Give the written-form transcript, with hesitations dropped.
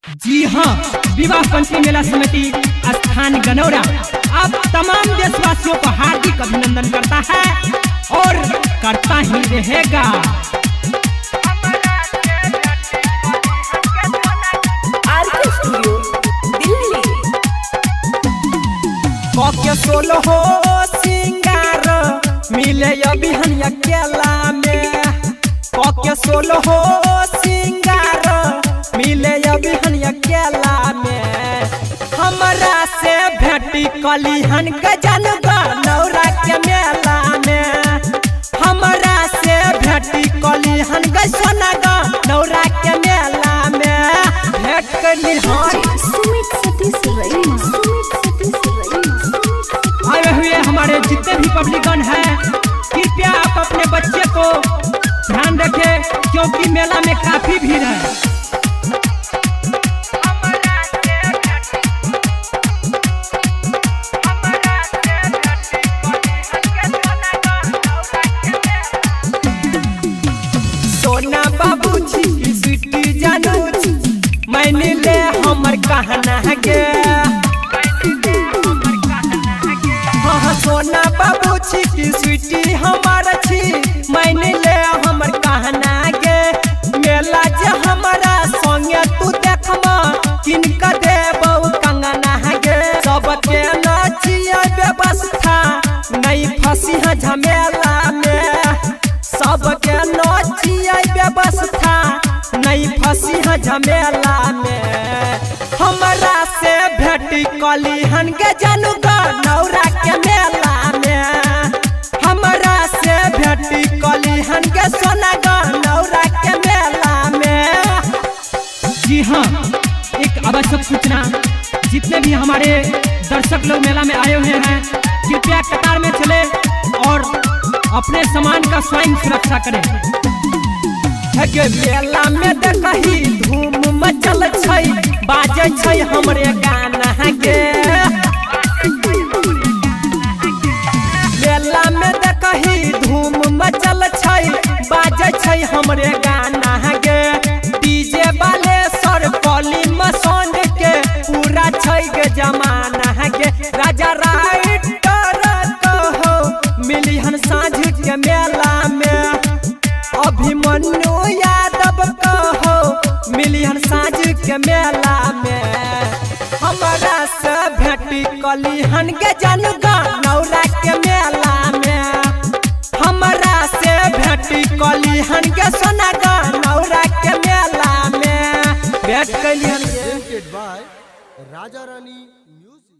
जी हाँ, विवाह पंचमी मेला समिति स्थान गनौरा आप तमाम देशवासियों को हार्दिक अभिनंदन करता है और करता ही रहेगा। R K studio Delhi. के सोलो हो सिंगार मिले अभिहन अकेला में, के सोलो हो सिंगार मिले अभिहन अकेला में। हमरा से भेटी कलिहन गजन गनौरा के मेला में, हमरा से भेटी कलिहन गसना गनौरा के मेला में। भेट कलिहन आए हुए हमारे जितने भी पब्लिकन हैं, कृपया आप अपने बच्चे को ध्यान रखें क्योंकि मेला में काफी भीड़ है। सोना बाबूजी की स्वीटी जानू मैंने ले हमर कहना गे। हाँ सोना बाबूजी की स्वीटी हमार छी मैंने ले हमर कहना गे। मेला जे हमारा संगे तू देखमा किनका देबौ कंगना गे। सबके नाचिया व्यवस्था नहीं फंसी है झमेला में, सबके नाचिया व्यवस्था नहीं फंसी है झमेला में। हमरा से भेटी कलिहन के जानू गनौरा के मेला में, हमरा से भेटी कलिहन के सोना गनौरा के मेला में। जी हाँ, एक आवश्यक सूचना, जितने भी हमारे दर्शक लोग मेला में आए हुए हैं कृपया कतार में चले और अपने सामान का स्वयं सुरक्षा करें। मेला में देखही धूम मचल छै, बाजे छै हमरे गाना गे। मेला में देखही धूम मचल छै, बाजे छै हमरे गाना गे। डीजे वाले सर कली मसंद के पूरा छै गे जमाना गे। राजा राइटर कहो मिलिहन साँझ के मेला में, अभिमन्यु यादव कहो मिलिहन साँझ के मेला में। हमरा से भेटी कलिहन के जानू गनौरा के मेला में, हमरा से भेटी कलिहन के सोना गनौरा के मेला में। भेट कलिहन presented by Raja Rani Music।